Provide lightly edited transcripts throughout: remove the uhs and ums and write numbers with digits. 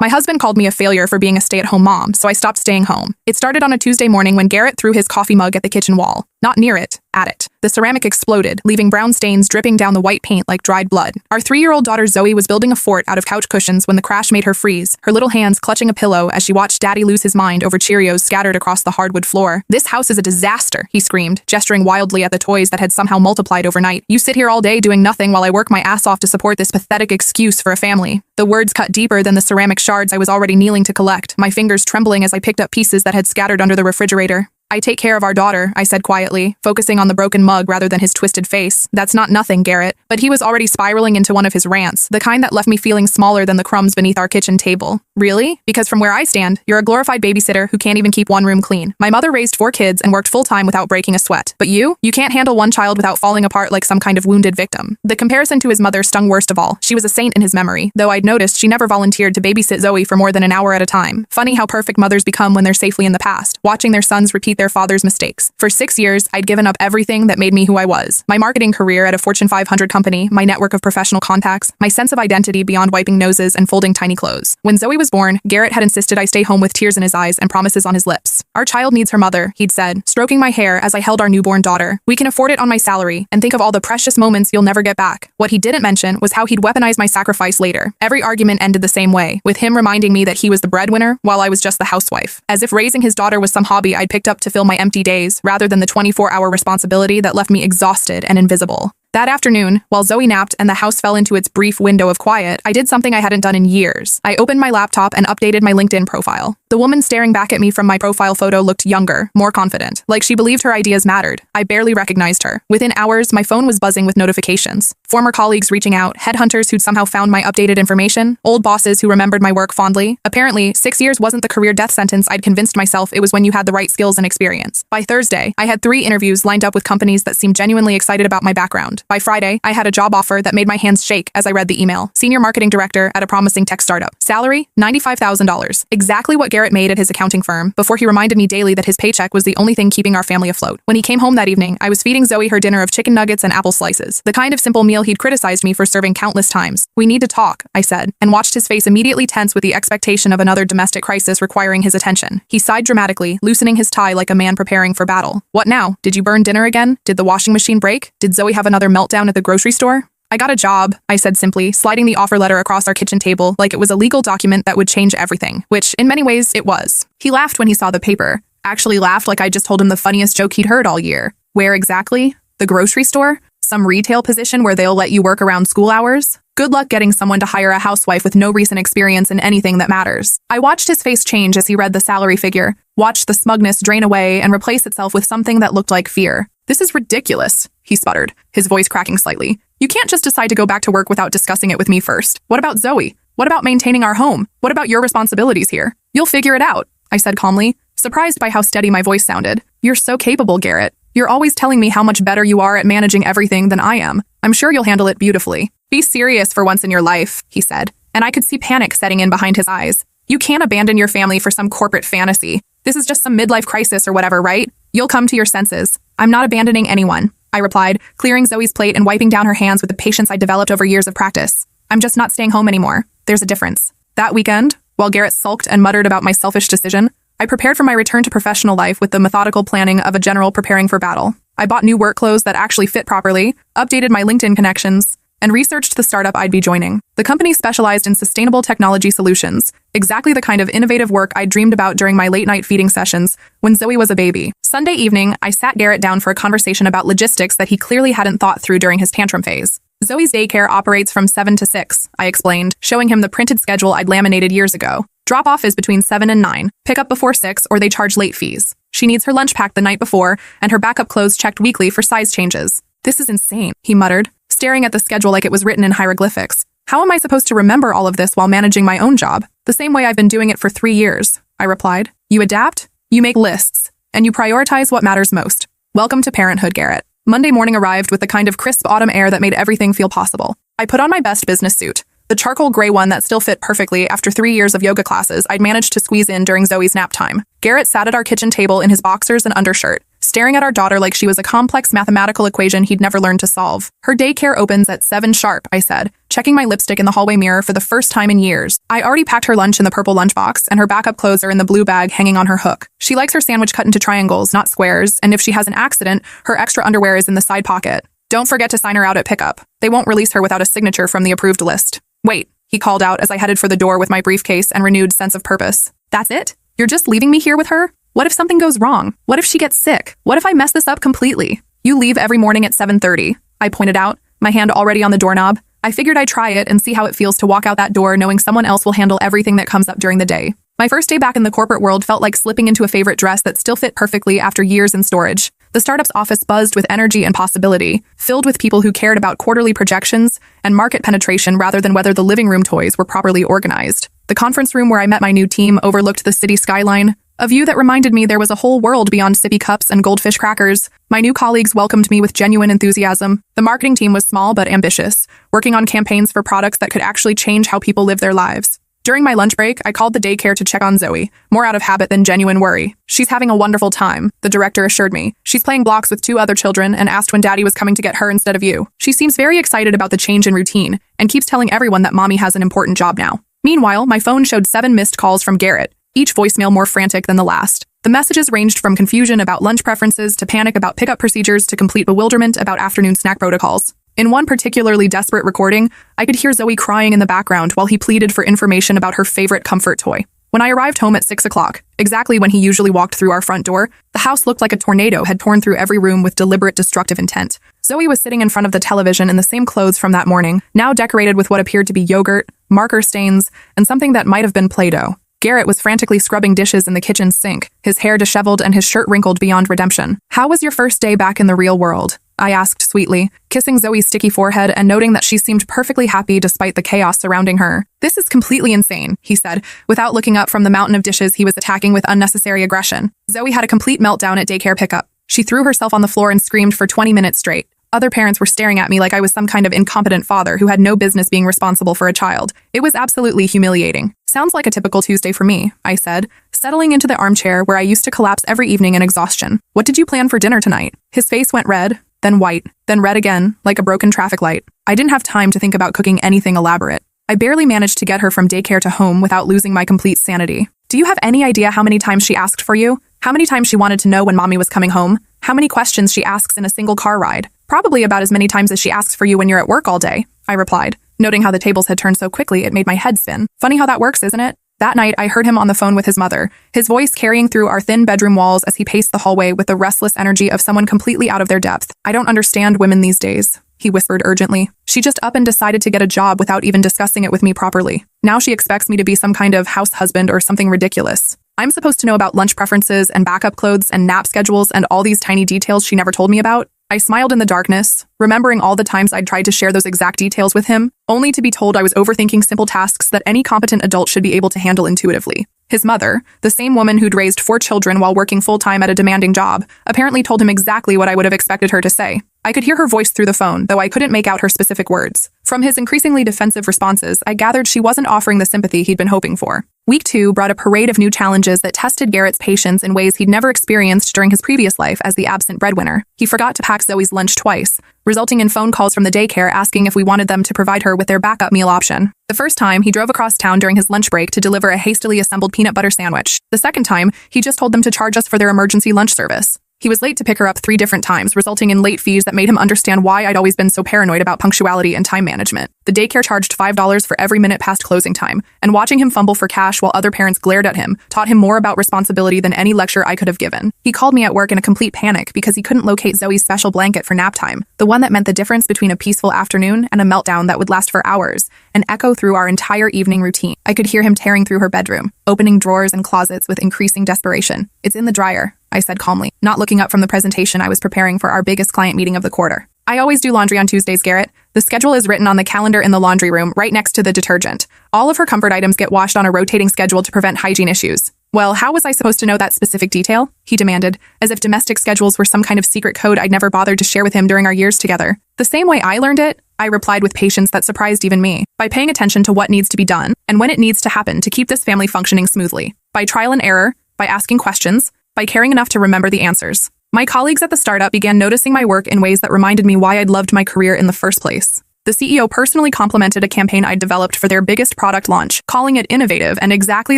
My husband called me a failure for being a stay-at-home mom, so I stopped staying home. It started on a Tuesday morning when Garrett threw his coffee mug at the kitchen wall. Not near it, at it. The ceramic exploded, leaving brown stains dripping down the white paint like dried blood. Our 3-year-old daughter Zoe was building a fort out of couch cushions when the crash made her freeze, her little hands clutching a pillow as she watched Daddy lose his mind over Cheerios scattered across the hardwood floor. "This house is a disaster," he screamed, gesturing wildly at the toys that had somehow multiplied overnight. "You sit here all day doing nothing while I work my ass off to support this pathetic excuse for a family." The words cut deeper than the ceramic shards I was already kneeling to collect, my fingers trembling as I picked up pieces that had scattered under the refrigerator. "I take care of our daughter," I said quietly, focusing on the broken mug rather than his twisted face. "That's not nothing, Garrett." But he was already spiraling into one of his rants, the kind that left me feeling smaller than the crumbs beneath our kitchen table. "Really? Because from where I stand, you're a glorified babysitter who can't even keep one room clean. My mother raised 4 kids and worked full-time without breaking a sweat. But you can't handle one child without falling apart like some kind of wounded victim." The comparison to his mother stung worst of all. She was a saint in his memory, though I'd noticed she never volunteered to babysit Zoe for more than an hour at a time. Funny how perfect mothers become when they're safely in the past, watching their sons repeat their father's mistakes. For 6 years, I'd given up everything that made me who I was. My marketing career at a Fortune 500 company, my network of professional contacts, my sense of identity beyond wiping noses and folding tiny clothes. When Zoe was born, Garrett had insisted I stay home with tears in his eyes and promises on his lips. "Our child needs her mother," he'd said, stroking my hair as I held our newborn daughter. "We can afford it on my salary, and think of all the precious moments you'll never get back." What he didn't mention was how he'd weaponize my sacrifice later. Every argument ended the same way, with him reminding me that he was the breadwinner while I was just the housewife. As if raising his daughter was some hobby I'd picked up to fill my empty days, rather than the 24-hour responsibility that left me exhausted and invisible. That afternoon, while Zoe napped and the house fell into its brief window of quiet, I did something I hadn't done in years. I opened my laptop and updated my LinkedIn profile. The woman staring back at me from my profile photo looked younger, more confident, like she believed her ideas mattered. I barely recognized her. Within hours, my phone was buzzing with notifications. Former colleagues reaching out, headhunters who'd somehow found my updated information, old bosses who remembered my work fondly. Apparently, 6 years wasn't the career death sentence I'd convinced myself it was when you had the right skills and experience. By Thursday, I had 3 interviews lined up with companies that seemed genuinely excited about my background. By Friday, I had a job offer that made my hands shake as I read the email. Senior marketing director at a promising tech startup. Salary, $95,000. Exactly what Garrett made at his accounting firm, before he reminded me daily that his paycheck was the only thing keeping our family afloat. When he came home that evening, I was feeding Zoe her dinner of chicken nuggets and apple slices, the kind of simple meal he'd criticized me for serving countless times. "We need to talk," I said, and watched his face immediately tense with the expectation of another domestic crisis requiring his attention. He sighed dramatically, loosening his tie like a man preparing for battle. "What now? Did you burn dinner again? Did the washing machine break? Did Zoe have another meltdown at the grocery store?" "I got a job," I said simply, sliding the offer letter across our kitchen table like it was a legal document that would change everything, which, in many ways, it was. He laughed when he saw the paper. Actually laughed like I just told him the funniest joke he'd heard all year. "Where exactly? The grocery store? Some retail position where they'll let you work around school hours? Good luck getting someone to hire a housewife with no recent experience in anything that matters." I watched his face change as he read the salary figure, watched the smugness drain away and replace itself with something that looked like fear. "This is ridiculous," he sputtered, his voice cracking slightly. "You can't just decide to go back to work without discussing it with me first. What about Zoe? What about maintaining our home? What about your responsibilities here? You'll figure it out," I said calmly, surprised by how steady my voice sounded. "You're so capable, Garrett. You're always telling me how much better you are at managing everything than I am. I'm sure you'll handle it beautifully." "Be serious for once in your life," he said, and I could see panic setting in behind his eyes. "You can't abandon your family for some corporate fantasy. This is just some midlife crisis or whatever, right? You'll come to your senses." "I'm not abandoning anyone," I replied, clearing Zoe's plate and wiping down her hands with the patience I'd developed over years of practice. "I'm just not staying home anymore. There's a difference." That weekend, while Garrett sulked and muttered about my selfish decision, I prepared for my return to professional life with the methodical planning of a general preparing for battle. I bought new work clothes that actually fit properly, updated my LinkedIn connections, and researched the startup I'd be joining. The company specialized in sustainable technology solutions, exactly the kind of innovative work I'd dreamed about during my late-night feeding sessions when Zoe was a baby. Sunday evening, I sat Garrett down for a conversation about logistics that he clearly hadn't thought through during his tantrum phase. "Zoe's daycare operates from 7 to 6, I explained, showing him the printed schedule I'd laminated years ago. "Drop-off is between 7 and 9, pick up before 6, or they charge late fees. She needs her lunch packed the night before, and her backup clothes checked weekly for size changes." "This is insane," he muttered, staring at the schedule like it was written in hieroglyphics. "How am I supposed to remember all of this while managing my own job?" "The same way I've been doing it for 3 years, I replied. "You adapt, you make lists, and you prioritize what matters most. Welcome to parenthood, Garrett." Monday morning arrived with the kind of crisp autumn air that made everything feel possible. I put on my best business suit, the charcoal gray one that still fit perfectly after 3 years of yoga classes I'd managed to squeeze in during Zoe's nap time. Garrett sat at our kitchen table in his boxers and undershirt, staring at our daughter like she was a complex mathematical equation he'd never learned to solve. "Her daycare opens at 7 sharp, I said, checking my lipstick in the hallway mirror for the first time in years. I already packed her lunch in the purple lunchbox, and her backup clothes are in the blue bag hanging on her hook. She likes her sandwich cut into triangles, not squares, and if she has an accident, her extra underwear is in the side pocket. Don't forget to sign her out at pickup. They won't release her without a signature from the approved list." "Wait," he called out as I headed for the door with my briefcase and renewed sense of purpose. "That's it? You're just leaving me here with her? What if something goes wrong? What if she gets sick? What if I mess this up completely?" "You leave every morning at 7:30, I pointed out, my hand already on the doorknob. I figured I'd try it and see how it feels to walk out that door knowing someone else will handle everything that comes up during the day. My first day back in the corporate world felt like slipping into a favorite dress that still fit perfectly after years in storage. The startup's office buzzed with energy and possibility, filled with people who cared about quarterly projections and market penetration rather than whether the living room toys were properly organized. The conference room where I met my new team overlooked the city skyline, a view that reminded me there was a whole world beyond sippy cups and goldfish crackers. My new colleagues welcomed me with genuine enthusiasm. The marketing team was small but ambitious, working on campaigns for products that could actually change how people live their lives. During my lunch break, I called the daycare to check on Zoe, more out of habit than genuine worry. "She's having a wonderful time," the director assured me. "She's playing blocks with 2 other children and asked when Daddy was coming to get her instead of you. She seems very excited about the change in routine and keeps telling everyone that Mommy has an important job now." Meanwhile, my phone showed 7 missed calls from Garrett, each voicemail more frantic than the last. The messages ranged from confusion about lunch preferences to panic about pickup procedures to complete bewilderment about afternoon snack protocols. In one particularly desperate recording, I could hear Zoe crying in the background while he pleaded for information about her favorite comfort toy. When I arrived home at 6 o'clock, exactly when he usually walked through our front door, the house looked like a tornado had torn through every room with deliberate destructive intent. Zoe was sitting in front of the television in the same clothes from that morning, now decorated with what appeared to be yogurt, marker stains, and something that might have been Play-Doh. Garrett was frantically scrubbing dishes in the kitchen sink, his hair disheveled and his shirt wrinkled beyond redemption. "How was your first day back in the real world?" I asked sweetly, kissing Zoe's sticky forehead and noting that she seemed perfectly happy despite the chaos surrounding her. "This is completely insane," he said, without looking up from the mountain of dishes he was attacking with unnecessary aggression. Zoe had a complete meltdown at daycare pickup. She threw herself on the floor and screamed for 20 minutes straight. Other parents were staring at me like I was some kind of incompetent father who had no business being responsible for a child. It was absolutely humiliating. "Sounds like a typical Tuesday for me," I said, settling into the armchair where I used to collapse every evening in exhaustion. "What did you plan for dinner tonight?" His face went red, then white, then red again, like a broken traffic light. I didn't have time to think about cooking anything elaborate. I barely managed to get her from daycare to home without losing my complete sanity. "Do you have any idea how many times she asked for you? How many times she wanted to know when Mommy was coming home? How many questions she asks in a single car ride? Probably about as many times as she asks for you when you're at work all day," I replied, noting how the tables had turned so quickly it made my head spin. Funny how that works, isn't it? That night, I heard him on the phone with his mother, his voice carrying through our thin bedroom walls as he paced the hallway with the restless energy of someone completely out of their depth. "I don't understand women these days," he whispered urgently. "She just up and decided to get a job without even discussing it with me properly. Now she expects me to be some kind of house husband or something ridiculous. I'm supposed to know about lunch preferences and backup clothes and nap schedules and all these tiny details she never told me about." I smiled in the darkness, remembering all the times I'd tried to share those exact details with him, only to be told I was overthinking simple tasks that any competent adult should be able to handle intuitively. His mother, the same woman who'd raised 4 children while working full-time at a demanding job, apparently told him exactly what I would have expected her to say. I could hear her voice through the phone, though I couldn't make out her specific words. From his increasingly defensive responses, I gathered she wasn't offering the sympathy he'd been hoping for. Week 2 brought a parade of new challenges that tested Garrett's patience in ways he'd never experienced during his previous life as the absent breadwinner. He forgot to pack Zoe's lunch twice, resulting in phone calls from the daycare asking if we wanted them to provide her with their backup meal option. The first time, he drove across town during his lunch break to deliver a hastily assembled peanut butter sandwich. The second time, he just told them to charge us for their emergency lunch service. He was late to pick her up 3 different times, resulting in late fees that made him understand why I'd always been so paranoid about punctuality and time management. The daycare charged $5 for every minute past closing time, and watching him fumble for cash while other parents glared at him taught him more about responsibility than any lecture I could have given. He called me at work in a complete panic because he couldn't locate Zoe's special blanket for nap time, the one that meant the difference between a peaceful afternoon and a meltdown that would last for hours and echo through our entire evening routine. I could hear him tearing through her bedroom, opening drawers and closets with increasing desperation. "It's in the dryer," I said calmly, not looking up from the presentation I was preparing for our biggest client meeting of the quarter. "I always do laundry on Tuesdays, Garrett. The schedule is written on the calendar in the laundry room, right next to the detergent. All of her comfort items get washed on a rotating schedule to prevent hygiene issues." "Well, how was I supposed to know that specific detail?" he demanded, as if domestic schedules were some kind of secret code I'd never bothered to share with him during our years together. "The same way I learned it," I replied with patience that surprised even me, "by paying attention to what needs to be done and when it needs to happen to keep this family functioning smoothly. By trial and error, by asking questions, by caring enough to remember the answers." My colleagues at the startup began noticing my work in ways that reminded me why I'd loved my career in the first place. The CEO personally complimented a campaign I'd developed for their biggest product launch, calling it innovative and exactly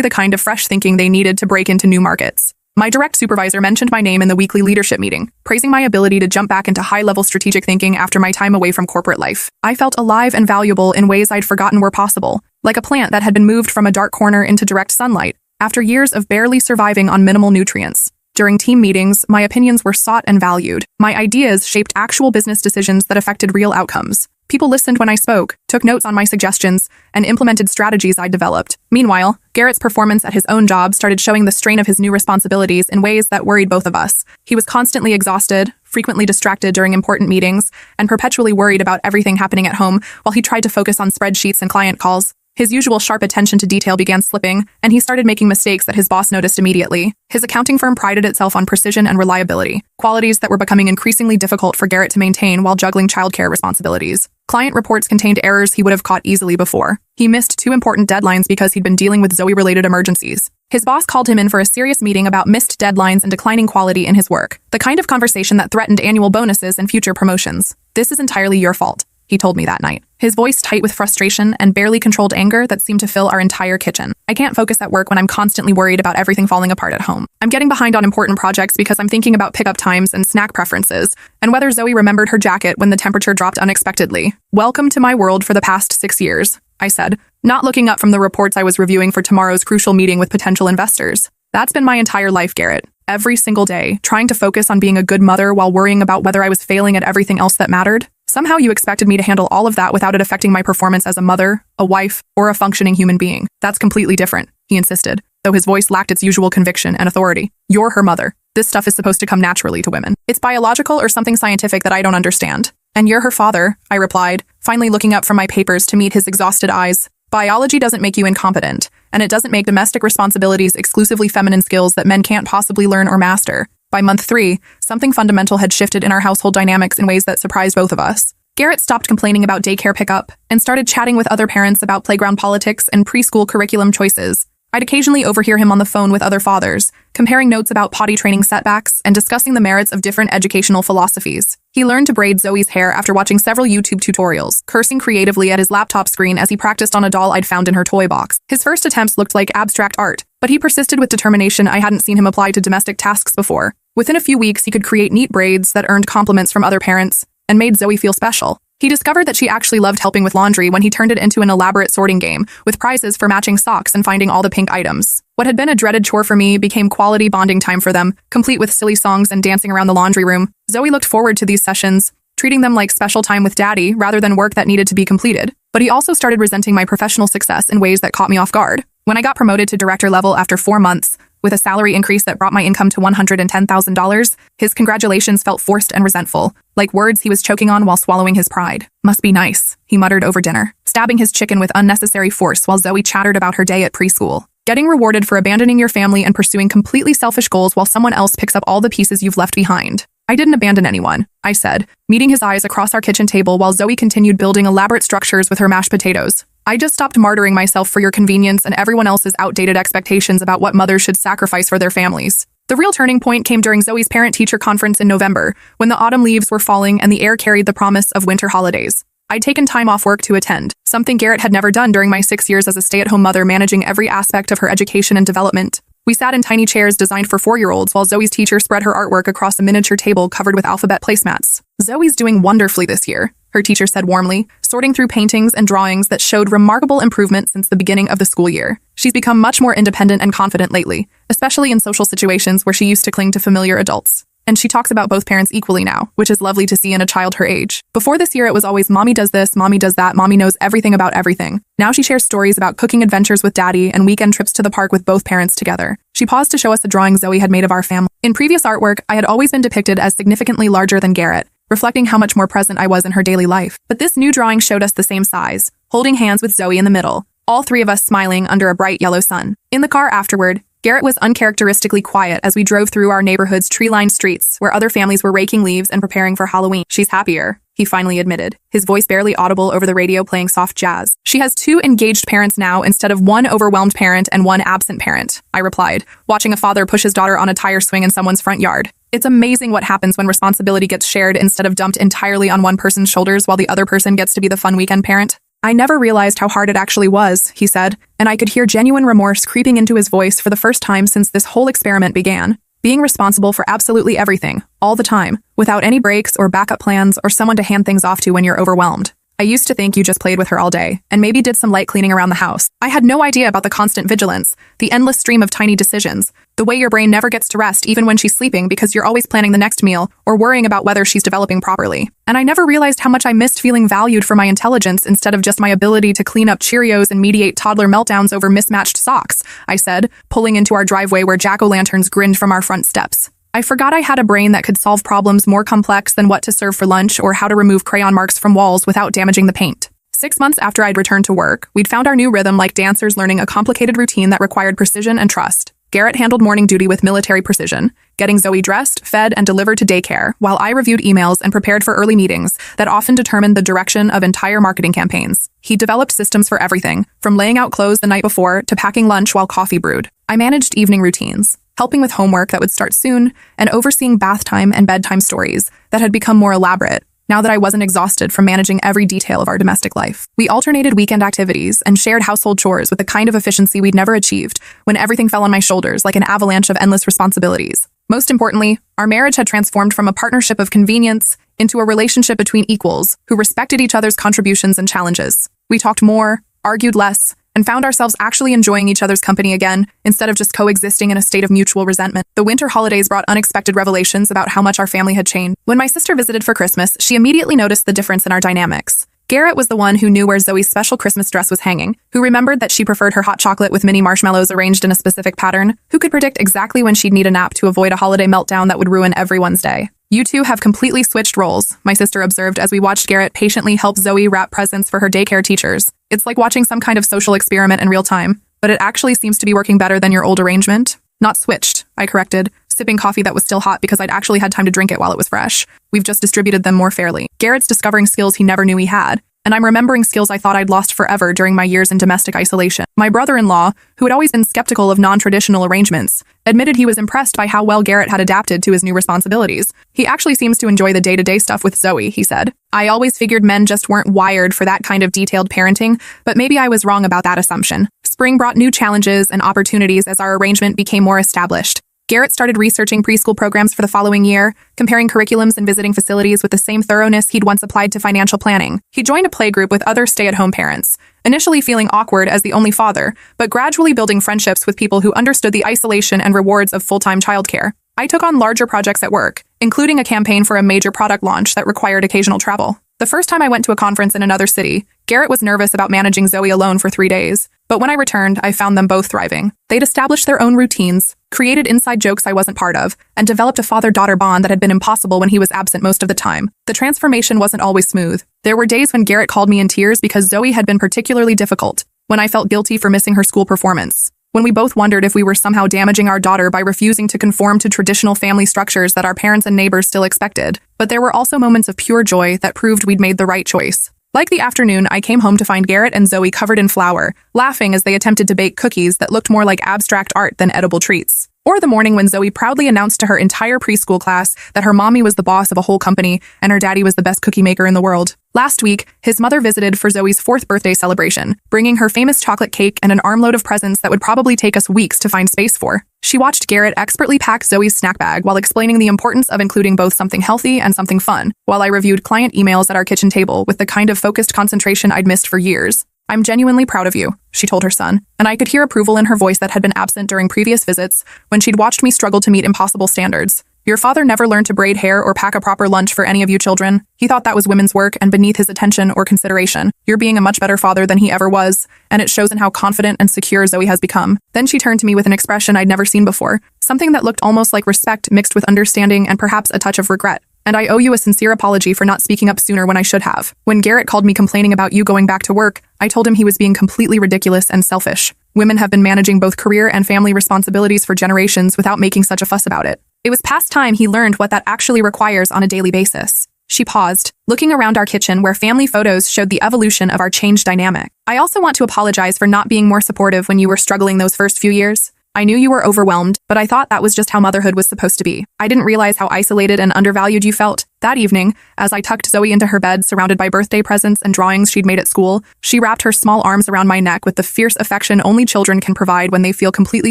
the kind of fresh thinking they needed to break into new markets. My direct supervisor mentioned my name in the weekly leadership meeting, praising my ability to jump back into high-level strategic thinking after my time away from corporate life. I felt alive and valuable in ways I'd forgotten were possible, like a plant that had been moved from a dark corner into direct sunlight, after years of barely surviving on minimal nutrients. During team meetings, my opinions were sought and valued. My ideas shaped actual business decisions that affected real outcomes. People listened when I spoke, took notes on my suggestions, and implemented strategies I developed. Meanwhile, Garrett's performance at his own job started showing the strain of his new responsibilities in ways that worried both of us. He was constantly exhausted, frequently distracted during important meetings, and perpetually worried about everything happening at home while he tried to focus on spreadsheets and client calls. His usual sharp attention to detail began slipping, and he started making mistakes that his boss noticed immediately. His accounting firm prided itself on precision and reliability, qualities that were becoming increasingly difficult for Garrett to maintain while juggling childcare responsibilities. Client reports contained errors he would have caught easily before. He missed 2 important deadlines because he'd been dealing with Zoe-related emergencies. His boss called him in for a serious meeting about missed deadlines and declining quality in his work, the kind of conversation that threatened annual bonuses and future promotions. "This is entirely your fault," he told me that night, his voice tight with frustration and barely controlled anger that seemed to fill our entire kitchen. "I can't focus at work when I'm constantly worried about everything falling apart at home. I'm getting behind on important projects because I'm thinking about pickup times and snack preferences, and whether Zoe remembered her jacket when the temperature dropped unexpectedly. Welcome to my world for the past 6 years, I said, not looking up from the reports I was reviewing for tomorrow's crucial meeting with potential investors. That's been my entire life, Garrett. Every single day, trying to focus on being a good mother while worrying about whether I was failing at everything else that mattered. Somehow you expected me to handle all of that without it affecting my performance as a mother, a wife, or a functioning human being. That's completely different," he insisted, though his voice lacked its usual conviction and authority. "You're her mother. This stuff is supposed to come naturally to women. It's biological or something scientific that I don't understand." "And you're her father," I replied, finally looking up from my papers to meet his exhausted eyes. "Biology doesn't make you incompetent, and it doesn't make domestic responsibilities exclusively feminine skills that men can't possibly learn or master." By month 3, something fundamental had shifted in our household dynamics in ways that surprised both of us. Garrett stopped complaining about daycare pickup and started chatting with other parents about playground politics and preschool curriculum choices. I'd occasionally overhear him on the phone with other fathers, comparing notes about potty training setbacks and discussing the merits of different educational philosophies. He learned to braid Zoe's hair after watching several YouTube tutorials, cursing creatively at his laptop screen as he practiced on a doll I'd found in her toy box. His first attempts looked like abstract art, but he persisted with determination I hadn't seen him apply to domestic tasks before. Within a few weeks, he could create neat braids that earned compliments from other parents and made Zoe feel special. He discovered that she actually loved helping with laundry when he turned it into an elaborate sorting game, with prizes for matching socks and finding all the pink items. What had been a dreaded chore for me became quality bonding time for them, complete with silly songs and dancing around the laundry room. Zoe looked forward to these sessions, treating them like special time with Daddy rather than work that needed to be completed. But he also started resenting my professional success in ways that caught me off guard. When I got promoted to director level after 4 months, with a salary increase that brought my income to $110,000, his congratulations felt forced and resentful, like words he was choking on while swallowing his pride. "Must be nice," he muttered over dinner, stabbing his chicken with unnecessary force while Zoe chattered about her day at preschool. "Getting rewarded for abandoning your family and pursuing completely selfish goals while someone else picks up all the pieces you've left behind." "I didn't abandon anyone," I said, meeting his eyes across our kitchen table while Zoe continued building elaborate structures with her mashed potatoes. "I just stopped martyring myself for your convenience and everyone else's outdated expectations about what mothers should sacrifice for their families." The real turning point came during Zoe's parent-teacher conference in November, when the autumn leaves were falling and the air carried the promise of winter holidays. I'd taken time off work to attend, something Garrett had never done during my 6 years as a stay-at-home mother managing every aspect of her education and development. We sat in tiny chairs designed for 4-year-olds while Zoe's teacher spread her artwork across a miniature table covered with alphabet placemats. "Zoe's doing wonderfully this year," her teacher said warmly, sorting through paintings and drawings that showed remarkable improvement since the beginning of the school year. "She's become much more independent and confident lately, especially in social situations where she used to cling to familiar adults. And she talks about both parents equally now, which is lovely to see in a child her age. Before this year, it was always mommy does this, mommy does that, mommy knows everything about everything. Now she shares stories about cooking adventures with Daddy and weekend trips to the park with both parents together." She paused to show us a drawing Zoe had made of our family. In previous artwork, I had always been depicted as significantly larger than Garrett, reflecting how much more present I was in her daily life. But this new drawing showed us the same size, holding hands with Zoe in the middle, all 3 of us smiling under a bright yellow sun. In the car afterward, Garrett was uncharacteristically quiet as we drove through our neighborhood's tree-lined streets where other families were raking leaves and preparing for Halloween. "She's happier," he finally admitted, his voice barely audible over the radio playing soft jazz. "She has 2 engaged parents now instead of 1 overwhelmed parent and 1 absent parent," I replied, watching a father push his daughter on a tire swing in someone's front yard. It's amazing what happens when responsibility gets shared instead of dumped entirely on one person's shoulders while the other person gets to be the fun weekend parent. I never realized how hard it actually was, he said, and I could hear genuine remorse creeping into his voice for the first time since this whole experiment began. Being responsible for absolutely everything, all the time, without any breaks or backup plans or someone to hand things off to when you're overwhelmed. I used to think you just played with her all day, and maybe did some light cleaning around the house. I had no idea about the constant vigilance, the endless stream of tiny decisions, the way your brain never gets to rest even when she's sleeping because you're always planning the next meal or worrying about whether she's developing properly. And I never realized how much I missed feeling valued for my intelligence instead of just my ability to clean up Cheerios and mediate toddler meltdowns over mismatched socks, I said, pulling into our driveway where jack-o'-lanterns grinned from our front steps. I forgot I had a brain that could solve problems more complex than what to serve for lunch or how to remove crayon marks from walls without damaging the paint. 6 months after I'd returned to work, we'd found our new rhythm like dancers learning a complicated routine that required precision and trust. Garrett handled morning duty with military precision, getting Zoe dressed, fed, and delivered to daycare, while I reviewed emails and prepared for early meetings that often determined the direction of entire marketing campaigns. He developed systems for everything, from laying out clothes the night before to packing lunch while coffee brewed. I managed evening routines, helping with homework that would start soon, and overseeing bath time and bedtime stories that had become more elaborate, now that I wasn't exhausted from managing every detail of our domestic life. We alternated weekend activities and shared household chores with the kind of efficiency we'd never achieved when everything fell on my shoulders like an avalanche of endless responsibilities. Most importantly, our marriage had transformed from a partnership of convenience into a relationship between equals who respected each other's contributions and challenges. We talked more, argued less, and found ourselves actually enjoying each other's company again, instead of just coexisting in a state of mutual resentment. The winter holidays brought unexpected revelations about how much our family had changed. When my sister visited for Christmas, she immediately noticed the difference in our dynamics. Garrett was the one who knew where Zoe's special Christmas dress was hanging, who remembered that she preferred her hot chocolate with mini marshmallows arranged in a specific pattern, who could predict exactly when she'd need a nap to avoid a holiday meltdown that would ruin everyone's day. You two have completely switched roles, my sister observed as we watched Garrett patiently help Zoe wrap presents for her daycare teachers. It's like watching some kind of social experiment in real time, but it actually seems to be working better than your old arrangement. Not switched, I corrected, sipping coffee that was still hot because I'd actually had time to drink it while it was fresh. We've just distributed them more fairly. Garrett's discovering skills he never knew he had, and I'm remembering skills I thought I'd lost forever during my years in domestic isolation. My brother-in-law, who had always been skeptical of non-traditional arrangements, admitted he was impressed by how well Garrett had adapted to his new responsibilities. He actually seems to enjoy the day-to-day stuff with Zoe, he said. I always figured men just weren't wired for that kind of detailed parenting, but maybe I was wrong about that assumption. Spring brought new challenges and opportunities as our arrangement became more established. Garrett started researching preschool programs for the following year, comparing curriculums and visiting facilities with the same thoroughness he'd once applied to financial planning. He joined a playgroup with other stay-at-home parents, initially feeling awkward as the only father, but gradually building friendships with people who understood the isolation and rewards of full-time childcare. I took on larger projects at work, including a campaign for a major product launch that required occasional travel. The first time I went to a conference in another city, Garrett was nervous about managing Zoe alone for 3 days, but when I returned, I found them both thriving. They'd established their own routines, created inside jokes I wasn't part of, and developed a father-daughter bond that had been impossible when he was absent most of the time. The transformation wasn't always smooth. There were days when Garrett called me in tears because Zoe had been particularly difficult, when I felt guilty for missing her school performance, when we both wondered if we were somehow damaging our daughter by refusing to conform to traditional family structures that our parents and neighbors still expected. But there were also moments of pure joy that proved we'd made the right choice. Like the afternoon, I came home to find Garrett and Zoe covered in flour, laughing as they attempted to bake cookies that looked more like abstract art than edible treats. Or the morning when Zoe proudly announced to her entire preschool class that her mommy was the boss of a whole company and her daddy was the best cookie maker in the world. Last week, his mother visited for Zoe's 4th birthday celebration, bringing her famous chocolate cake and an armload of presents that would probably take us weeks to find space for. She watched Garrett expertly pack Zoe's snack bag while explaining the importance of including both something healthy and something fun, while I reviewed client emails at our kitchen table with the kind of focused concentration I'd missed for years. I'm genuinely proud of you, she told her son, and I could hear approval in her voice that had been absent during previous visits when she'd watched me struggle to meet impossible standards. Your father never learned to braid hair or pack a proper lunch for any of you children. He thought that was women's work and beneath his attention or consideration. You're being a much better father than he ever was, and it shows in how confident and secure Zoe has become. Then she turned to me with an expression I'd never seen before, something that looked almost like respect mixed with understanding and perhaps a touch of regret. And I owe you a sincere apology for not speaking up sooner when I should have. When Garrett called me complaining about you going back to work, I told him he was being completely ridiculous and selfish. Women have been managing both career and family responsibilities for generations without making such a fuss about it. It was past time he learned what that actually requires on a daily basis. She paused, looking around our kitchen where family photos showed the evolution of our changed dynamic. I also want to apologize for not being more supportive when you were struggling those first few years. I knew you were overwhelmed, but I thought that was just how motherhood was supposed to be. I didn't realize how isolated and undervalued you felt. That evening, as I tucked Zoe into her bed surrounded by birthday presents and drawings she'd made at school, she wrapped her small arms around my neck with the fierce affection only children can provide when they feel completely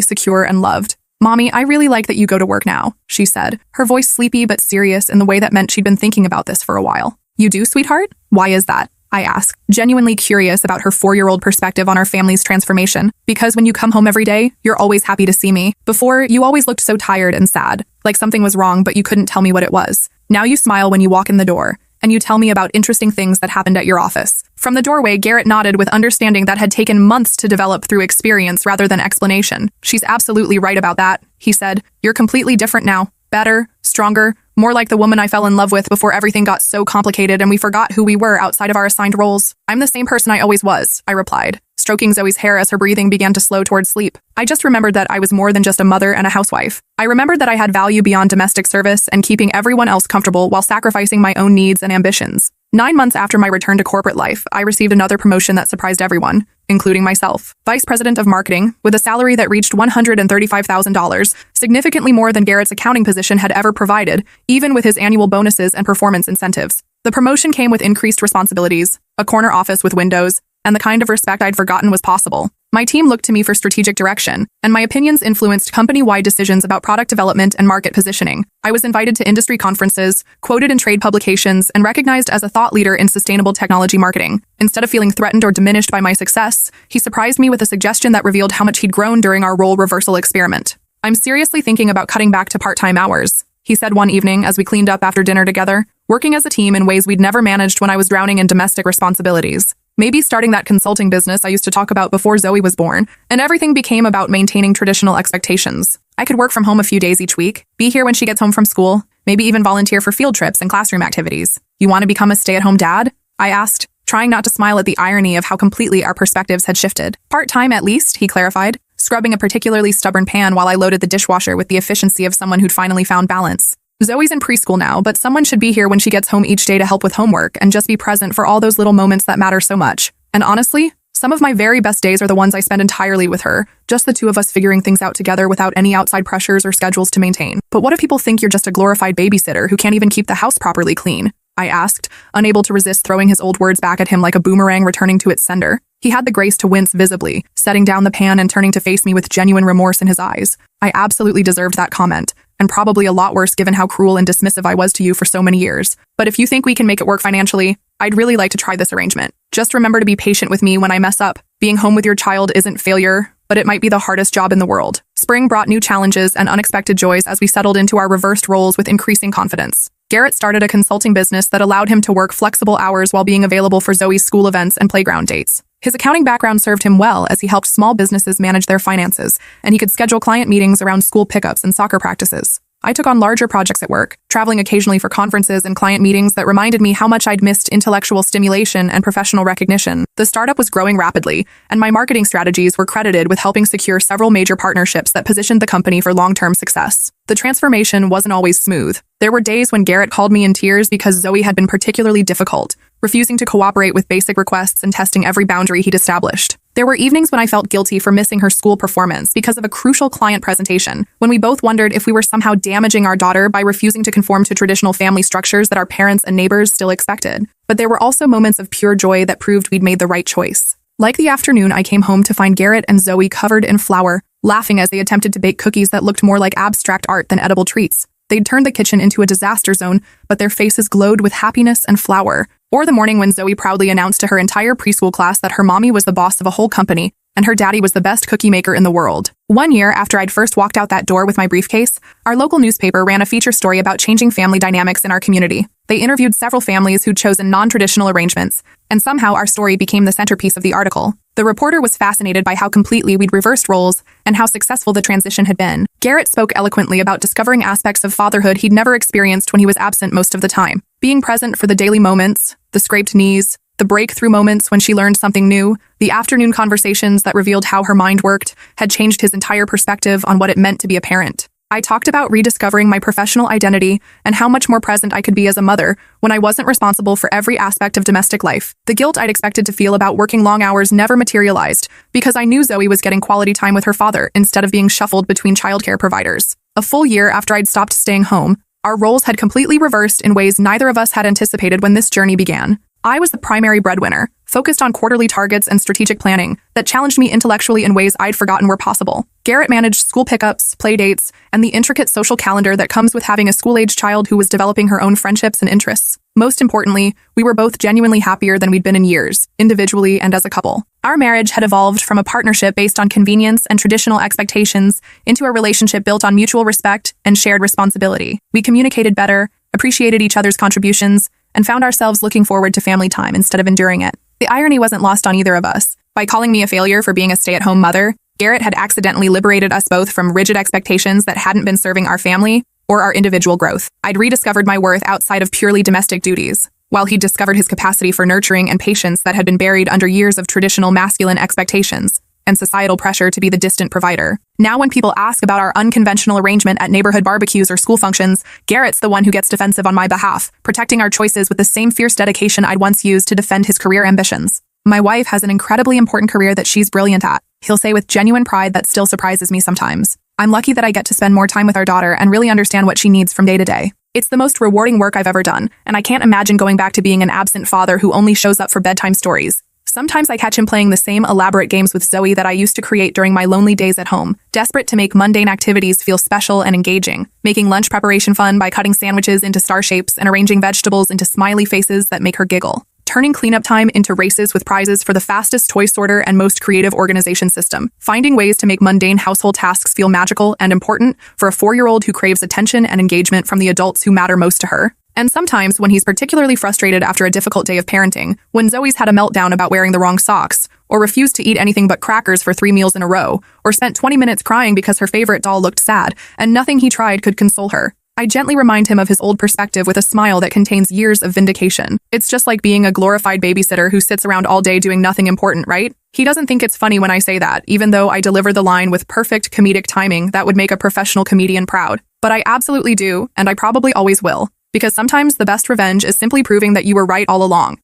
secure and loved. "Mommy, I really like that you go to work now," she said, her voice sleepy but serious in the way that meant she'd been thinking about this for a while. "You do, sweetheart? Why is that?" I asked, genuinely curious about her 4-year-old perspective on our family's transformation. "Because when you come home every day, you're always happy to see me. Before, you always looked so tired and sad, like something was wrong but you couldn't tell me what it was. Now you smile when you walk in the door, and you tell me about interesting things that happened at your office." From the doorway, Garrett nodded with understanding that had taken months to develop through experience rather than explanation. "She's absolutely right about that," he said. "You're completely different now. Better, stronger, more like the woman I fell in love with before everything got so complicated and we forgot who we were outside of our assigned roles." "I'm the same person I always was," I replied, stroking Zoe's hair as her breathing began to slow towards sleep. "I just remembered that I was more than just a mother and a housewife. I remembered that I had value beyond domestic service and keeping everyone else comfortable while sacrificing my own needs and ambitions." 9 months after my return to corporate life, I received another promotion that surprised everyone, including myself. Vice President of Marketing, with a salary that reached $135,000, significantly more than Garrett's accounting position had ever provided, even with his annual bonuses and performance incentives. The promotion came with increased responsibilities, a corner office with windows, and the kind of respect I'd forgotten was possible. My team looked to me for strategic direction, and my opinions influenced company-wide decisions about product development and market positioning. I was invited to industry conferences, quoted in trade publications, and recognized as a thought leader in sustainable technology marketing. Instead of feeling threatened or diminished by my success, he surprised me with a suggestion that revealed how much he'd grown during our role reversal experiment. "I'm seriously thinking about cutting back to part-time hours," he said one evening as we cleaned up after dinner together, "working as a team in ways we'd never managed when I was drowning in domestic responsibilities. Maybe starting that consulting business I used to talk about before Zoe was born, and everything became about maintaining traditional expectations. I could work from home a few days each week, be here when she gets home from school, maybe even volunteer for field trips and classroom activities." "You want to become a stay-at-home dad?" I asked, trying not to smile at the irony of how completely our perspectives had shifted. "Part-time at least," he clarified, scrubbing a particularly stubborn pan while I loaded the dishwasher with the efficiency of someone who'd finally found balance. "Zoe's in preschool now, but someone should be here when she gets home each day to help with homework and just be present for all those little moments that matter so much. And honestly, some of my very best days are the ones I spend entirely with her, just the two of us figuring things out together without any outside pressures or schedules to maintain." "But what if people think you're just a glorified babysitter who can't even keep the house properly clean?" I asked, unable to resist throwing his old words back at him like a boomerang returning to its sender. He had the grace to wince visibly, setting down the pan and turning to face me with genuine remorse in his eyes. I absolutely deserved that comment, and probably a lot worse given how cruel and dismissive I was to you for so many years. "But if you think we can make it work financially, I'd really like to try this arrangement. Just remember to be patient with me when I mess up. Being home with your child isn't failure, but it might be the hardest job in the world." Spring brought new challenges and unexpected joys as we settled into our reversed roles with increasing confidence. Garrett started a consulting business that allowed him to work flexible hours while being available for Zoe's school events and playground dates. His accounting background served him well as he helped small businesses manage their finances, and he could schedule client meetings around school pickups and soccer practices. I took on larger projects at work, traveling occasionally for conferences and client meetings that reminded me how much I'd missed intellectual stimulation and professional recognition. The startup was growing rapidly, and my marketing strategies were credited with helping secure several major partnerships that positioned the company for long-term success. The transformation wasn't always smooth. There were days when Garrett called me in tears because Zoe had been particularly difficult, refusing to cooperate with basic requests and testing every boundary he'd established. There were evenings when I felt guilty for missing her school performance because of a crucial client presentation, when we both wondered if we were somehow damaging our daughter by refusing to conform to traditional family structures that our parents and neighbors still expected. But there were also moments of pure joy that proved we'd made the right choice. Like the afternoon I came home to find Garrett and Zoe covered in flour, laughing as they attempted to bake cookies that looked more like abstract art than edible treats. They'd turned the kitchen into a disaster zone, but their faces glowed with happiness and flour. Or the morning when Zoe proudly announced to her entire preschool class that her mommy was the boss of a whole company and her daddy was the best cookie maker in the world. One year after I'd first walked out that door with my briefcase, our local newspaper ran a feature story about changing family dynamics in our community. They interviewed several families who'd chosen non-traditional arrangements, and somehow our story became the centerpiece of the article. The reporter was fascinated by how completely we'd reversed roles and how successful the transition had been. Garrett spoke eloquently about discovering aspects of fatherhood he'd never experienced when he was absent most of the time. Being present for the daily moments, the scraped knees, the breakthrough moments when she learned something new, the afternoon conversations that revealed how her mind worked, had changed his entire perspective on what it meant to be a parent. I talked about rediscovering my professional identity and how much more present I could be as a mother when I wasn't responsible for every aspect of domestic life. The guilt I'd expected to feel about working long hours never materialized because I knew Zoe was getting quality time with her father instead of being shuffled between childcare providers. A full year after I'd stopped staying home, our roles had completely reversed in ways neither of us had anticipated when this journey began. I was the primary breadwinner, focused on quarterly targets and strategic planning that challenged me intellectually in ways I'd forgotten were possible. Garrett managed school pickups, play dates, and the intricate social calendar that comes with having a school-age child who was developing her own friendships and interests. Most importantly, we were both genuinely happier than we'd been in years, individually and as a couple. Our marriage had evolved from a partnership based on convenience and traditional expectations into a relationship built on mutual respect and shared responsibility. We communicated better, appreciated each other's contributions, and found ourselves looking forward to family time instead of enduring it. The irony wasn't lost on either of us. By calling me a failure for being a stay-at-home mother, Garrett had accidentally liberated us both from rigid expectations that hadn't been serving our family or our individual growth. I'd rediscovered my worth outside of purely domestic duties, while he'd discovered his capacity for nurturing and patience that had been buried under years of traditional masculine expectations and societal pressure to be the distant provider. Now when people ask about our unconventional arrangement at neighborhood barbecues or school functions, Garrett's the one who gets defensive on my behalf, protecting our choices with the same fierce dedication I'd once used to defend his career ambitions. My wife has an incredibly important career that she's brilliant at, he'll say with genuine pride that still surprises me sometimes. I'm lucky that I get to spend more time with our daughter and really understand what she needs from day to day. It's the most rewarding work I've ever done, and I can't imagine going back to being an absent father who only shows up for bedtime stories. Sometimes I catch him playing the same elaborate games with Zoe that I used to create during my lonely days at home, desperate to make mundane activities feel special and engaging, making lunch preparation fun by cutting sandwiches into star shapes and arranging vegetables into smiley faces that make her giggle, turning cleanup time into races with prizes for the fastest toy sorter and most creative organization system, finding ways to make mundane household tasks feel magical and important for a 4-year-old who craves attention and engagement from the adults who matter most to her. And sometimes, when he's particularly frustrated after a difficult day of parenting, when Zoe's had a meltdown about wearing the wrong socks, or refused to eat anything but crackers for 3 meals in a row, or spent 20 minutes crying because her favorite doll looked sad, and nothing he tried could console her, I gently remind him of his old perspective with a smile that contains years of vindication. It's just like being a glorified babysitter who sits around all day doing nothing important, right? He doesn't think it's funny when I say that, even though I deliver the line with perfect comedic timing that would make a professional comedian proud. But I absolutely do, and I probably always will. Because sometimes the best revenge is simply proving that you were right all along.